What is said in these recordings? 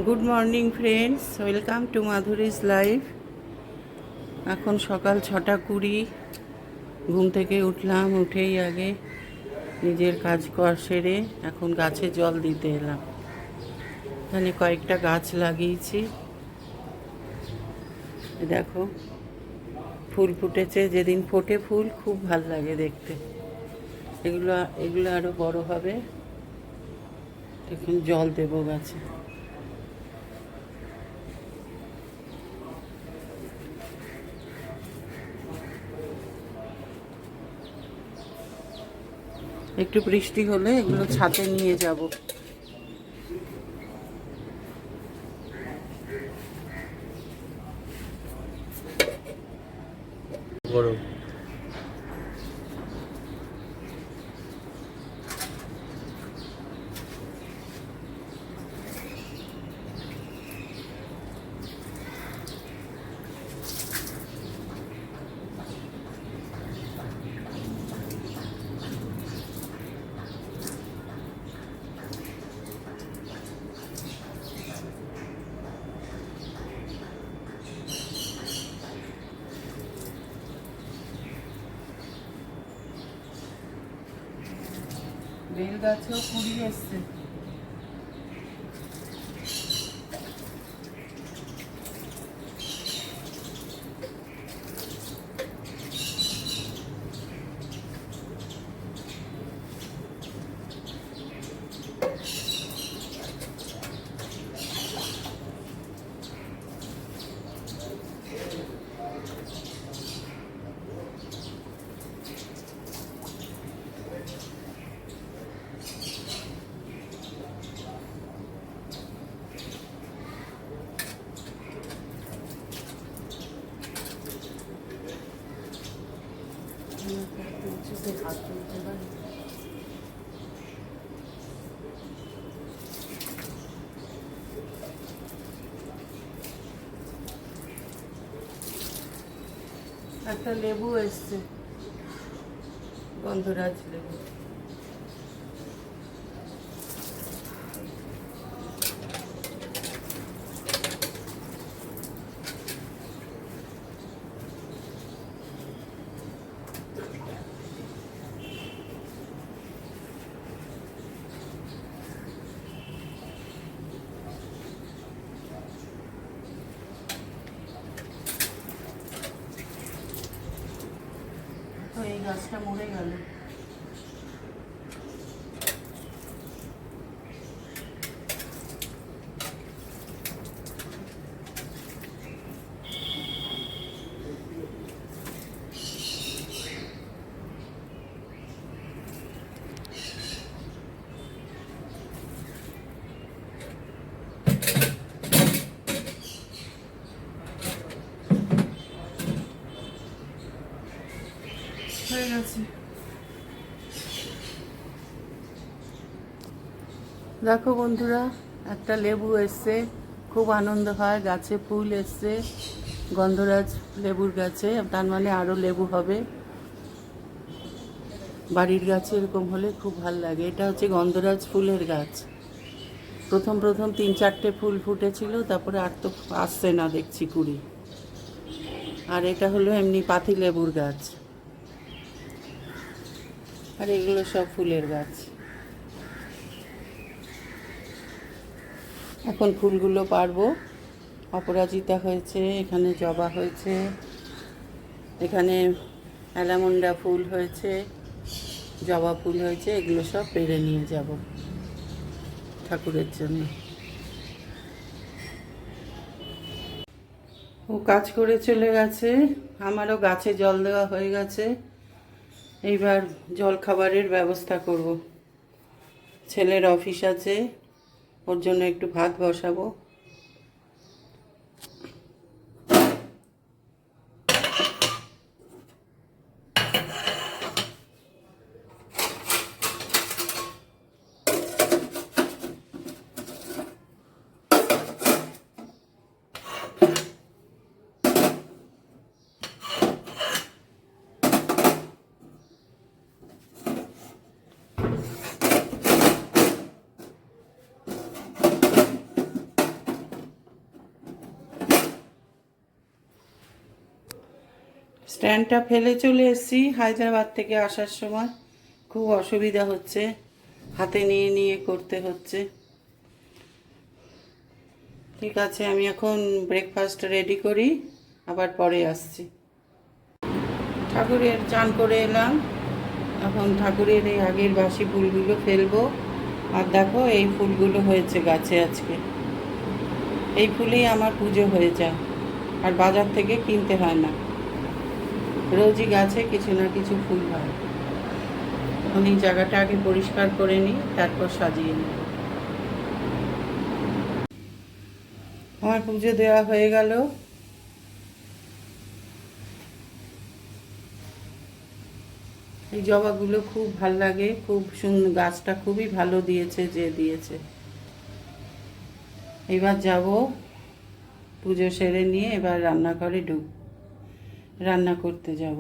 Good morning friends, welcome to Madhuri's life. এখন সকাল 6:20। ঘুম থেকে উঠলাম, উঠেই আগে নিজের কাজ সেরে এখন গাছে জল দিতে এলাম। এখানে কয়েকটা গাছ লাগিয়েছি, দেখো ফুল ফুটেছে। যেদিন ফোটে ফুল খুব ভাল লাগে দেখতে। এগুলো এগুলো আরও বড় হবে। এখন জল দেবো গাছে। একটু বৃষ্টি হলে এগুলো ছাদে নিয়ে যাব। গরম বেল গাছেও কুড়ি এসছে। একটা লেবু এসছে, গন্ধরাজ লেবু। তো এই গাছটা মরে গেল। হয়ে গেছে। দেখো বন্ধুরা, একটা লেবু এসছে, খুব আনন্দ হয়। গাছে ফুল এসছে, গন্ধরাজ লেবুর গাছে, তার মানে আরও লেবু হবে। বাড়ির গাছে এরকম হলে খুব ভাল লাগে। এটা হচ্ছে গন্ধরাজ ফুলের গাছ। প্রথম 3-4টে ফুল ফুটেছিল, তারপরে আর তো আসছে না দেখছি কুড়ি। আর এটা হলো এমনি পাতি লেবুর গাছ, আর এগুলো সব ফুলের গাছ। এখন ফুলগুলো পারবো। অপরাজিতা হয়েছে, এখানে জবা হয়েছে, এখানে অ্যালামন্ডা ফুল হয়েছে, জবা ফুল হয়েছে। এগুলো সব পেরে নিয়ে যাব ঠাকুরের জন্য। ও কাজ করে চলে গেছে, আমারও গাছে জল দেওয়া হয়ে গেছে। এইবার জল খাবারের ব্যবস্থা করব। ছেলের অফিস আছে, ওর জন্য একটু ভাত বসাবো। স্ট্যান্ডটা ফেলে চলে এসেছি হায়দ্রাবাদ থেকে আসার সময়। খুব অসুবিধা হচ্ছে, হাতে নিয়ে নিয়ে করতে হচ্ছে। ঠিক আছে, আমি এখন ব্রেকফাস্ট রেডি করি, আবার পরে আসছি। ঠাকুরের চান করে এলাম, এখন ঠাকুরের এই আগের বাসি ফুলগুলো ফেলবো। আর দেখো এই ফুলগুলো হয়েছে গাছে আজকে, এই ফুলেই আমার পুজো হয়ে যায়, আর বাজার থেকে কিনতে হয় না। রোজই গাছে কিছু না কিছু ফুল হয়। এখন এই জায়গাটা আগে পরিষ্কার করে নিই, তারপর সাজিয়ে নিই। আমার পুজো দেওয়া হয়ে গেল। এই জবাগুলো খুব ভাল লাগে, খুব সুন্দর, গাছটা খুবই ভালো দিয়েছে যে দিয়েছে। এবার যাব পুজো সেরে নিয়ে, এবার রান্নাঘরে রান্না করতে যাব।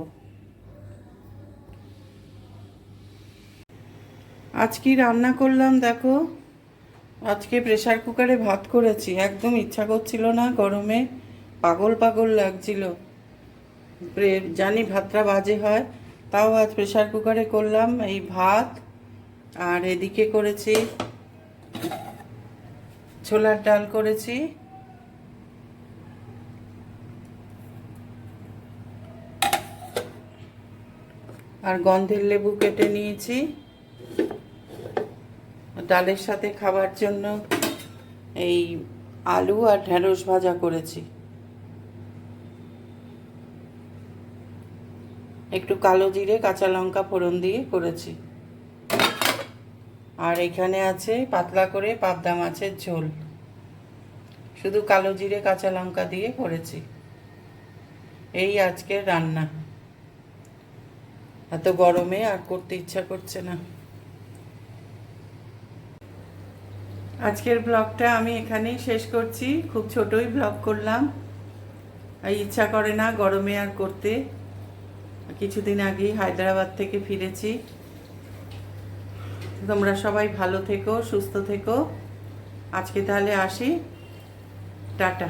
আজ কি রান্না করলাম দেখো, আজকে প্রেসার কুকারে ভাত করেছি। একদম ইচ্ছা করছিল না, গরমে পাগল পাগল লাগছিল। জানি ভাতটা বাজে হয়, তাও আজ প্রেসার কুকারে করলাম এই ভাত। আর এদিকে করেছি ছোলার ডাল করেছি, আর গন্ধের লেবু কেটে নিয়েছি। ডালের সাথে খাবার জন্য এই আলু আর ঢেঁড়স ভাজা করেছি। একটু কালো জিরে কাঁচা লঙ্কা ফোড়ন দিয়ে করেছি। আর এখানে আছে পাতলা করে পাবদা মাছের ঝোল, শুধু কালো জিরে কাঁচা লঙ্কা দিয়ে করেছি। এই আজকের রান্না। এত গরমে আর করতে ইচ্ছা করছে না। আজকের ব্লগটা আমি এখানেই শেষ করছি। খুব ছোটই ব্লগ করলাম, ইচ্ছা করে না গরমে আর করতে। কিছুদিন আগেই হায়দ্রাবাদ থেকে ফিরেছি। তোমরা সবাই ভালো থেকো, সুস্থ থেকো। আজকে তাহলে আসি, টাটা।